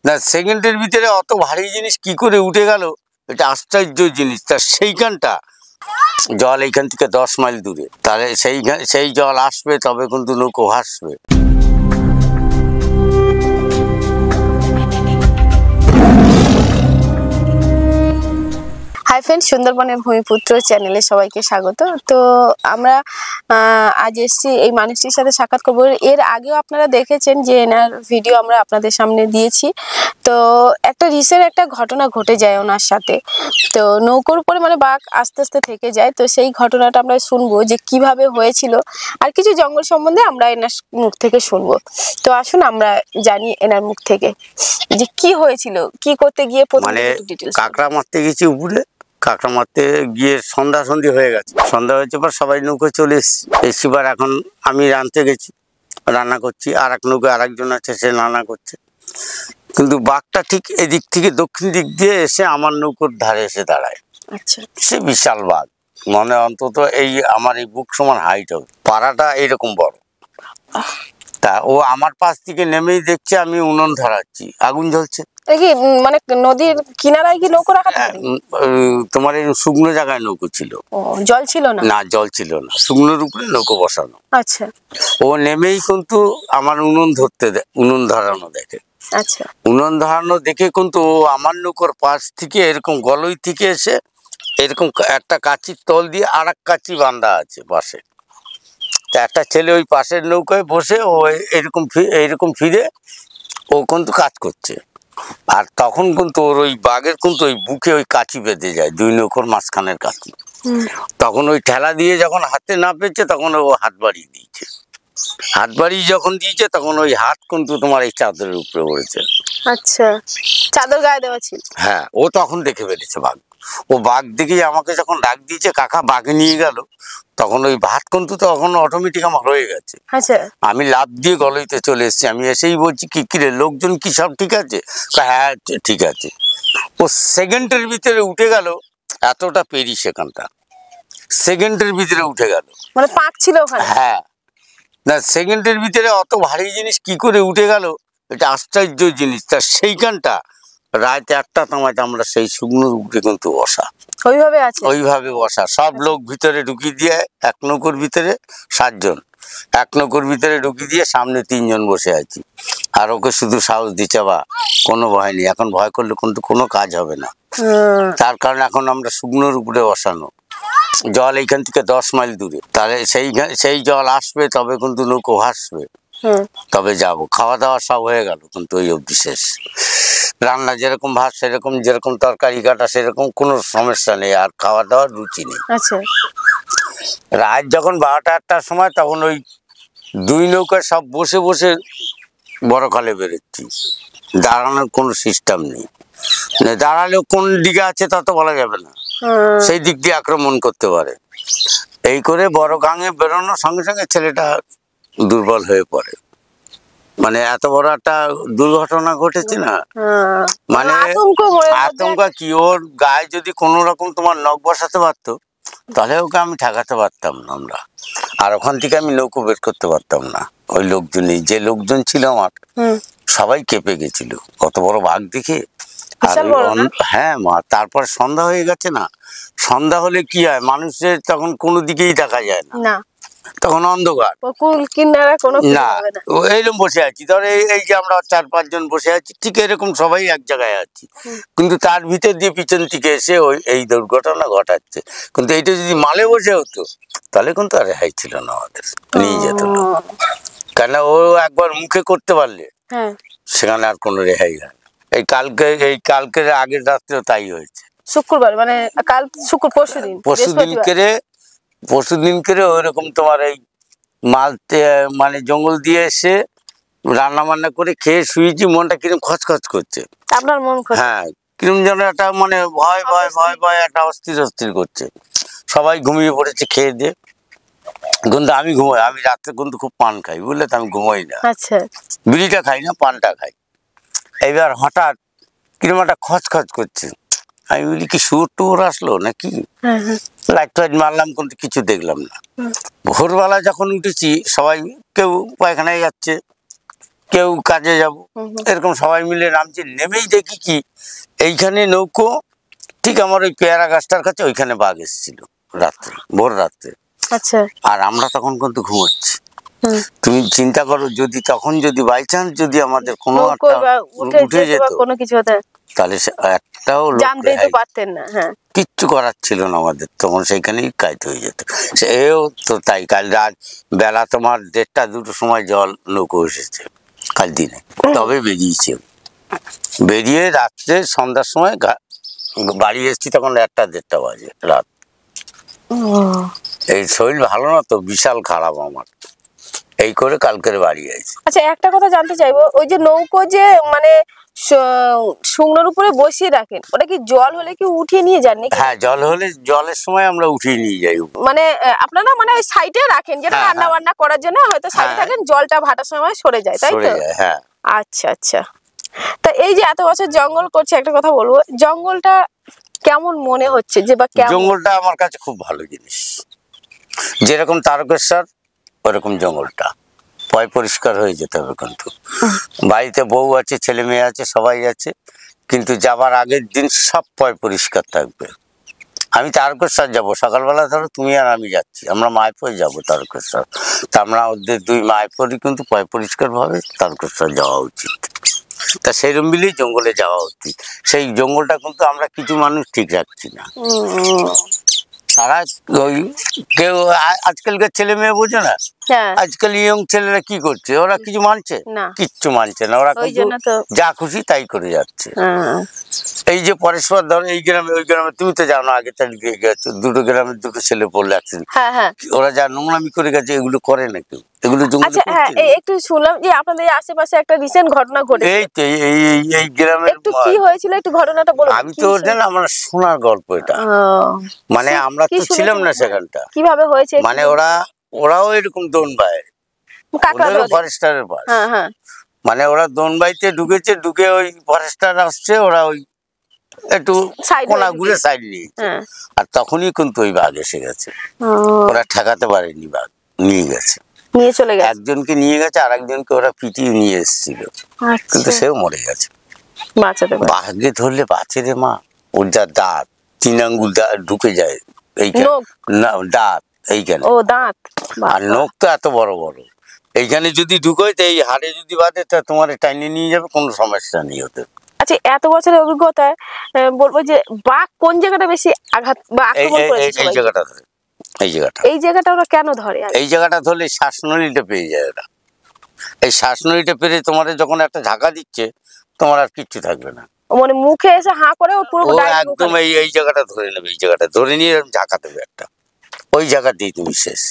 না সেকেন্ডের ভিতরে অত ভারী জিনিস কি করে উঠে গেল, এটা আশ্চর্য জিনিস। তার সেইখানটা জল এইখান থেকে 10 মাইল দূরে, তাহলে সেই জল আসবে তবে কিন্তু নৌকো ভাসবে। হাই ফ্রেন্ডস, সুন্দরবনের ভূমিপুত্র চ্যানেলে সবাইকে স্বাগত। তো আমরা আজ এসেছি এই মানুষটির সাথে সাক্ষাৎ করবো। এর আগেও আপনারা দেখেছেন যে এনার ভিডিও আমরা আপনাদের সামনে দিয়েছি। তো একটা রিসেন্ট একটা ঘটনা ঘটে যায় ওনার সাথে। তো নৌকোর উপরে মানে বাঘ আস্তে আস্তে থেকে যায়। তো সেই ঘটনাটা আমরা শুনবো যে কিভাবে হয়েছিল, আর কিছু জঙ্গল সম্বন্ধে আমরা এনার মুখ থেকে শুনবো। তো আসুন আমরা জানি এনার মুখ থেকে যে কি হয়েছিল, কি করতে গিয়ে মানে কাঁকড়া মারতে গেছি উপরে, কাঁকড়া মারতে গিয়ে সন্ধ্যা হয়ে গেছে। সন্ধ্যা হয়েছে পর সবাই নৌকো চলে এসছি। এবার এখন আমি রাঁধতে গেছি, রান্না করছি, আর এক নৌকো আর একজন আছে, সে রান্না করছে। কিন্তু বাঘটা ঠিক এদিক থেকে দক্ষিণ দিক দিয়ে এসে আমার নৌকোর ধারে এসে দাঁড়ায়। আচ্ছা, সে বিশাল বাঘ, মানে অন্তত এই আমার এই বুক সমান হাইট হবে, পাড়াটা এইরকম বড়। তা ও আমার পাশ থেকে নেমেই দেখছে আমি উনুন ধরাচ্ছি, আগুন জ্বলছে। মানে নদীর কিনারায় কি নৌকো রাখা থাকে? তোমার এই শুকনো জায়গায় নৌকো ছিল। জল ছিল না? না, জল ছিল না, শুকনোর উপরে নৌকো বসানো। আচ্ছা। ও নেমেই কিন্তু আমার উনুন উনুন ধরানো দেখে। আচ্ছা। উনুন ধরানো দেখে কিন্তু ও আমার নৌকোর পাশ থেকে এরকম গলই থেকে এসে এরকম একটা কাঁচির তল দিয়ে আর এক কাঁচি বাঁধা আছে পাশে। তা একটা ছেলে ওই পাশের নৌকায় বসে ও এইরকম ফিরে ও কিন্তু কাজ করছে। আর তখন কিন্তু ওর ওই বাঘের কিন্তু ওই বুকে ওই কাঁচি বেঁধে যায়, দুই নৌকোর মাঝখানের কাঁচি। তখন ওই ঠেলা দিয়ে যখন হাতে না পেয়েছে তখন ও হাত বাড়িয়ে দিয়েছে। হাত বাড়িয়ে যখন দিয়েছে তখন ওই হাত কিন্তু তোমার এই চাদরের উপরে পড়েছে। আচ্ছা, চাদর গায়ে দেওয়া ছিল? হ্যাঁ, ও তখন দেখে ফেলেছে বাঘ। ও বাঘ দেখেই আমাকে যখন ডাক দিয়েছে কাকা বাঘ নিয়ে গেল, তখন ওই ভাত কিন্তু তখন অটোমেটিক আমার হয়ে গেছে। আচ্ছা। আমি লাফ দিয়ে গলইতে চলে এসেছি। আমি এসেই বলছি কি রে লোকজন কি সব ঠিক আছে? হ্যাঁ ঠিক আছে। ও সেকেন্ডের ভিতরে উঠে গেল, এতটা পেরি সেখানটা সেকেন্ডের ভিতরে উঠে গেল। মানে পাক ছিল ওখানে? হ্যাঁ, না সেকেন্ডের ভিতরে অত ভারী জিনিস কি করে উঠে গেল, এটা আশ্চর্য জিনিস। তার সেইখানটা রাত 1টা সময়তে আমরা সেই শুকনোর উপরে কিন্তু বসা, ওইভাবে বসা। সব লোক ভিতরে ঢুকিয়ে দিয়ে এক নৌকোর ভিতরে 7 জন, এক নৌকোর ভিতরে ঢুকিয়ে দিয়ে সামনে 3 জন বসে আছি। আর ওকে শুধু সাহস দিচ্ছে, বা কোনো ভয় নেই, এখন ভয় করলে কিন্তু কোনো কাজ হবে না। তার কারণ এখন আমরা শুকনোর উপরে বসানো, জল এইখান থেকে 10 মাইল দূরে, তাহলে সেই জল আসবে তবে কিন্তু নৌকো ভাসবে, তবে যাব। খাওয়া দাওয়া সব হয়ে গেল, কিন্তু ওই অবধি শেষ। রান্না যেরকম ভাত সেরকম, যেরকম তরকারি কাটা সেরকম, কোনো সমস্যা নেই, আর খাওয়া দাওয়ার রুচি নেই। রাত যখন 12টা-1টার সময় তখন ওই 2 নৌকায় সব বসে বসে বড় খালে বেরোচ্ছি। দাঁড়ানোর কোনো সিস্টেম নেই, দাঁড়ালেও কোন দিকে আছে তা তো বলা যাবে না, সেই দিক দিয়ে আক্রমণ করতে পারে। এই করে বড় গাঙে বেরোনোর সঙ্গে সঙ্গে ছেলেটা দুর্বল হয়ে পড়ে। মানে এত বড় একটা দুর্ঘটনা ঘটেছে না, মানে আতঙ্ক কি, ওর গায়ে যদি কোনো রকম তোমার নখ বসাতে পারতো তাহলে ওকে আমি ঠেকাতে পারতাম না আমরা, আর ওখান থেকে আমি নৌকো বের করতে পারতাম না। ওই লোকজনই, যে লোকজন ছিল আমার, সবাই কেঁপে গেছিল কত বড় বাঘ দেখে। হ্যাঁ মা, তারপর সন্ধ্যা হয়ে গেছে না, সন্ধ্যা হলে কি হয়, মানুষের তখন কোনো দিকেই দেখা যায় না, তখন অন্ধকার না। এইরকম বসে আছি, ধর এই যে আমরা 4-5 জন বসে আছি, ঠিক এরকম সবাই এক জায়গায় আছি, কিন্তু তার ভিতর দিয়ে পিছন থেকে এসে এই দুর্ঘটনা ঘটাচ্ছে। কিন্তু এইটা যদি মালে বসে হতো তাহলে কিন্তু আর রেহাই ছিল না, আমাদের নিয়ে যেত না। কেন, ও একবার মুখে করতে পারলে সেখানে আর কোনো রেহাই হয় না। এই কালকের আগের রাত্রেও তাই হয়েছে। শুক্রবার মানে কাল পরশুদিন করে ওইরকম তোমার এই মানে জঙ্গল দিয়ে এসে রান্না বান্না করে খেয়ে শুয়েছি, মনটা কিরকম খচখচ করছে। আপনার মন? হ্যাঁ, কিরকম যেন একটা মানে ভয় ভয় ভয় ভয় একটা অস্থির করছে। সবাই ঘুমিয়ে পড়েছে খেয়ে দিয়ে, কিন্তু আমি ঘুমাই। আমি রাত্রে কিন্তু খুব পান খাই, বুঝলে তো, আমি ঘুমাই না। আচ্ছা। বিড়িটা খাই না, পানটা খাই। এবার হঠাৎ কিরকম একটা খচখচ করছে, আমি বলি কি শুয়োর আসলো নাকি, লাইট ফাইট মারলাম কিন্তু কিছু দেখলাম না। ভোরবেলা যখন উঠেছি সবাই, কেউ পায়খানায় যাচ্ছে, কেউ কাজে যাব, এরকম সবাই মিলে নামছি। নেমেই দেখি কি এইখানে নৌকো, ঠিক আমার ওই পেয়ারা গাছটার কাছে ওইখানে বাঘ এসেছিল রাত্রে, ভোর রাত্রে। আচ্ছা। আর আমরা তখন কিন্তু ঘুমোচ্ছি। তুমি চিন্তা করো, যদি তখন যদি বাই চান্স যদি আমাদের কোনো একটা উঠে যেত, কোনো কিছু হতে, তাহলে একটাও জানতেই তো পারতেন না। হ্যাঁ, কিচ্ছু করার ছিল না আমাদের, তখন সেইখানেই কাইতে হয়ে যেত। সেও তো তাই, কাল রাত বেলা তোমার 1টা-2টোর সময় জল নৌকো এসেছে কাল দিনে, তবে বেরিয়েছে। বেরিয়ে রাত্রে সন্ধ্যার সময় বাড়ি এসেছি, তখন 1টা-1:30 বাজে রাত। এই শরীর ভালো না তো, বিশাল খারাপ আমার, এই করে কালকের বাড়ি আইছি। আচ্ছা, একটা কথা জানতে চাইবো, ওই যে নৌকো যে মানে শুকনোর উপরে বসিয়ে রাখেন, ওটা কি জল হলে কি উঠিয়ে নিয়ে যান নাকি? হ্যাঁ, জল হলে, জলের সময় আমরা উঠিয়ে নিয়ে যাই। মানে আপনারা মানে ওই সাইডে রাখেন, যেটা রান্না বান্না করার জন্য হয়তো সাইডে থাকেন, জলটা ভাটার সময় সরে যায়, তাই তো? হ্যাঁ। আচ্ছা আচ্ছা। তা এই যে এত বছর জঙ্গল করছে, একটা কথা বলবো, জঙ্গলটা কেমন মনে হচ্ছে? যে বা জঙ্গলটা আমার কাছে খুব ভালো জিনিস। যেরকম তারকেশ্বর, ওরকম জঙ্গলটা পয় পরিষ্কার হয়ে যেতে হবে। কিন্তু বাড়িতে বউ আছে, ছেলে মেয়ে আছে, সবাই আছে, কিন্তু যাবার আগের দিন সব পয় পরিষ্কার থাকবে। আমি তারকেশ্বর যাবো সকালবেলা, ধরো তুমি আর আমি যাচ্ছি, আমরা মায়াপুর যাবো তারকেশ্বর, তা আমরা ওদের 2 মায়াপুরই কিন্তু পয় পরিষ্কার ভাবে তারকেশ্বর যাওয়া উচিত। তা সেইরকম মিলেই জঙ্গলে যাওয়া উচিত। সেই জঙ্গলটা কিন্তু আমরা কিছু মানুষ ঠিক রাখছি না। তারা ওই কেউ আজকালকার ছেলে মেয়ে বোঝে না, আজকাল ইয়ং ছেলেরা কি করছে, ওরা কিছু মানছে, কিচ্ছু মানছে না, ওরা যা খুশি তাই করে যাচ্ছে। এই যে পরস্পর ধরো এই গ্রামে ওই গ্রামে, তুমি তো জানো আগে তালিকে গেছো, 2টো গ্রামের 2টো ছেলে পড়লে অ্যাক্সিডেন্ট, ওরা যা নোংরামি করে গেছে, এগুলো করে না কেউ, এগুলো আচ্ছা। হ্যাঁ, একটু শুনলাম যে আপনাদের আশেপাশে একটা রিসেন্ট ঘটনা ঘটেছে। এই তো এই গ্রামে একটু কি হয়েছিল, একটু ঘটনাটা বলুন। আমি তো জানি, আমার শোনার গল্প এটা, মানে আমরা তো ছিলাম না সেখানটা। কিভাবে হয়েছে? মানে ওরাও এরকম দোনবাই, ফরেস্টারের পাশ, মানে ওরা দোনবাইতে ঢুকেছে, ঢুকে ওই ফরেস্টার আসছে, ওরা ওই একটু কোনা ঘুরে সাইড নিয়েছে, আর তখনই কিন্তু ওই বাঘ এসে গেছে। ওরা ঠেকাতে পারেনি, বাঘ নিয়ে গেছে, নিয়ে চলে গেছে। একজনকে নিয়ে গেছে, আর একজনকে ওরা পিটিয়ে নিয়ে এসেছিল, কিন্তু সেও মরে গেছে। বাঘে ধরলে বাঁচে রে মা, ওর যা দাঁত, 3 আঙ্গুল ঢুকে যায় এইখানে, দাঁত এইখানে, ও দাঁত, আর নখ তো এত বড় বড়, এইখানে যদি ঢুকোয় তো এই হাড়ে যদি বাঁধে, তা তোমার টাইনে নিয়ে যাবে, কোনো সমস্যা নেই ওদের। আচ্ছা, এত বছরের অভিজ্ঞতায় বলবো যে বাঘ কোন জায়গাটা বেশি আঘাত বা আক্রমণ করেছে? এই জায়গাটা ধরে, এই জায়গাটা ওরা কেন ধরে? এই জায়গাটা ধরলে শ্বাসনলীটা পেয়ে যায় ওরা। এই শ্বাসনলীটা পেরে তোমার যখন একটা ঝাঁকা দিচ্ছে, তোমার আর কিচ্ছু থাকবে না, মানে মুখে এসে হাঁ করে ও পুরো একদম এই জায়গাটা ধরে নেবে, এই জায়গাটা ধরে নিয়ে ঝাঁকা দেবে একটা, ওই জায়গাতেই তুমি শেষ।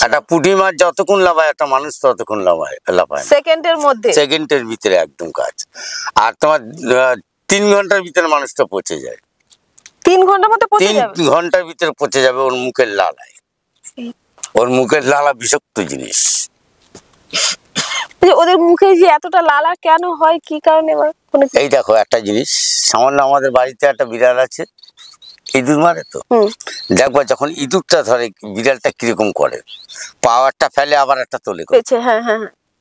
একটা পুঁটি মাছ যতক্ষণ লাফায়, একটা মানুষ ততক্ষণ লাফায়, সেকেন্ডের ভিতরে একদম কাজ। আর তোমার 3 ঘন্টার ভিতরে মানুষটা পচে যায়, 3 ঘন্টার মধ্যে 3 ঘন্টার ভিতরে পচে যাবে, ওর মুখের লালায়। ওর মুখের লালা বিষাক্ত জিনিস। ওদের মুখে যে এতটা লালা কেন হয়, কি কারণে? এই দেখো একটা জিনিস, সামান্য আমাদের বাড়িতে একটা বিড়াল আছে, ইঁদুর মারে তো, দেখবা যখন ইঁদুরটা ধরে, বিড়ালটা কিরকম করে, পাওয়ারটা ফেলে আবার একটা তোলে,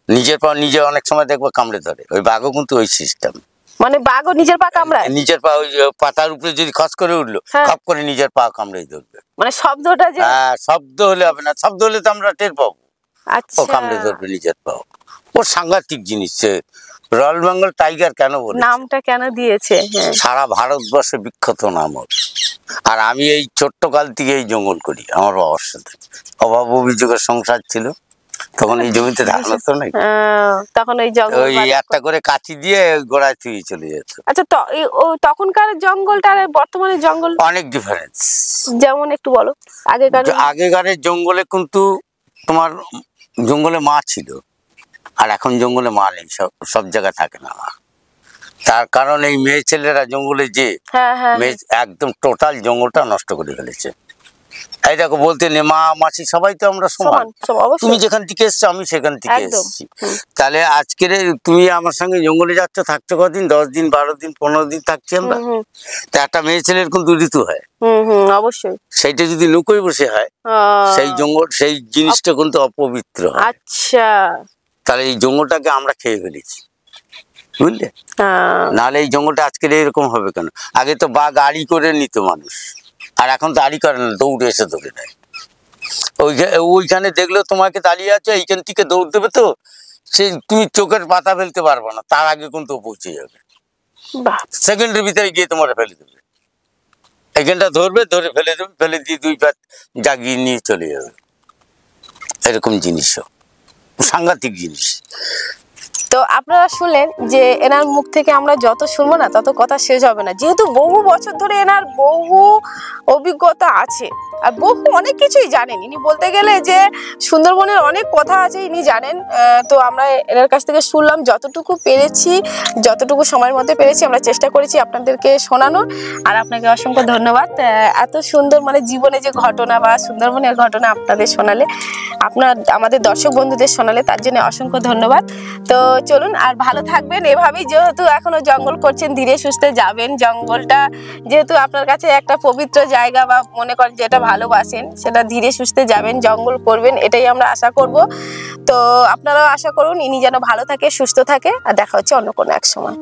নিজের পা নিজে অনেক সময় দেখবো কামড়ে ধরে। ওই বাঘও কিন্তু ওই সিস্টেম, মানে বাঘও নিজের পা কামড়ায়, নিজের পা ওই পাতার উপরে যদি খস করে উঠলো, খপ করে নিজের পা কামড়ে ধরবে। মানে শব্দটা যে, হ্যাঁ, শব্দ হলে হবে না, শব্দ হলে তো আমরা টের পাবো, ও কামড়ে ধরবে নিজের পা। ও সাংঘাতিক জিনিস। রয়্যাল বেঙ্গল টাইগার কেন বলে, নামটা কেন দিয়েছে? সারা ভারতবর্ষে বিখ্যাত নাম ওর। আর আমি এই ছোট্ট কাল থেকে এই জঙ্গল করি, আমার বাবার সাথে অভাব অভিযোগের সংসার ছিল, তখন এই জমিতে ধান হতো না, তখন ওই একটা করে কাঁচি দিয়ে গোড়ায় থুয়ে চলে যেত। আচ্ছা, তখনকার জঙ্গলটা আর বর্তমানে জঙ্গল অনেক ডিফারেন্স। যেমন একটু বলো। আগেকারের জঙ্গলে কিন্তু তোমার জঙ্গলে মা ছিল, আর এখন জঙ্গলে মা নেই, সব জায়গায় থাকে না মা। তার কারণ এই মেয়ে ছেলেরা জঙ্গলে যে একদম টোটাল জঙ্গলটা নষ্ট করে ফেলেছে। এই দেখো, বলতে নেই মা মাসি সবাই তো আমরা সমান, তুমি যেখান থেকে এসছো আমি সেখান থেকে এসেছি, তাহলে আজকের তুমি আমার সঙ্গে জঙ্গলে যাচ্ছ, থাকছো কদিন, 10 দিন 12 দিন 15 দিন থাকছি আমরা, তা একটা মেয়ে ছেলের কিন্তু ঋতু হয়, অবশ্যই সেইটা যদি লুকোয় বসে হয়, সেই জঙ্গল সেই জিনিসটা কিন্তু অপবিত্র হয়। আচ্ছা, তাহলে এই জঙ্গলটাকে আমরা খেয়ে ফেলেছি, বুঝলে? নাহলে এই জঙ্গলটা আজকের এরকম হবে কেন? আগে তো বাঘ আড়ি করে নিত মানুষ, আর এখন তো আড়ি করে না, দৌড়ে এসে ধরে নেয়। ওইখানে দেখলেও তোমাকে দাঁড়িয়ে আছে, এইখান থেকে দৌড় দেবে তো, সে তুমি চোখের পাতা ফেলতে পারবে না, তার আগে কিন্তু পৌঁছে যাবে, সেকেন্ডের ভিতরে গিয়ে তোমার ফেলে দেবে। এইখানটা ধরবে, ধরে ফেলে দেবে, ফেলে দিয়ে 2 পা জাগিয়ে নিয়ে চলে যাবে। এরকম জিনিসও সাংঘাতিক জিনিস। তো আপনারা শুনলেন যে এনার মুখ থেকে আমরা যত শুনবো না তত কথা শেষ হবে না, যেহেতু বহু বছর ধরে এনার বহু অভিজ্ঞতা আছে আর বহু অনেক কিছুই জানেন। ইনি বলতে গেলে যে সুন্দরবনের অনেক কথা আছে ইনি জানেন। তো আমরা এনার কাছ থেকে শুনলাম, যতটুকু পেরেছি, যতটুকু সময়ের মধ্যে পেরেছি আমরা চেষ্টা করেছি আপনাদেরকে শোনানোর। আর আপনাকে অসংখ্য ধন্যবাদ এত সুন্দর মানে জীবনে যে ঘটনা বা সুন্দরবনের ঘটনা আপনাদের শোনালে, আমাদের দর্শক বন্ধুদের শোনালে, তার জন্য অসংখ্য ধন্যবাদ। তো চলুন, আর ভালো থাকবেন এভাবেই, যেহেতু এখনো জঙ্গল করছেন ধীরে সুস্থে যাবেন। জঙ্গলটা যেহেতু আপনার কাছে একটা পবিত্র জায়গা বা মনে করেন যেটা ভালোবাসেন, সেটা ধীরে সুস্থে যাবেন, জঙ্গল করবেন, এটাই আমরা আশা করব। তো আপনারাও আশা করুন ইনি যেন ভালো থাকে, সুস্থ থাকে। আর দেখা হচ্ছে অন্য কোনো এক সময়।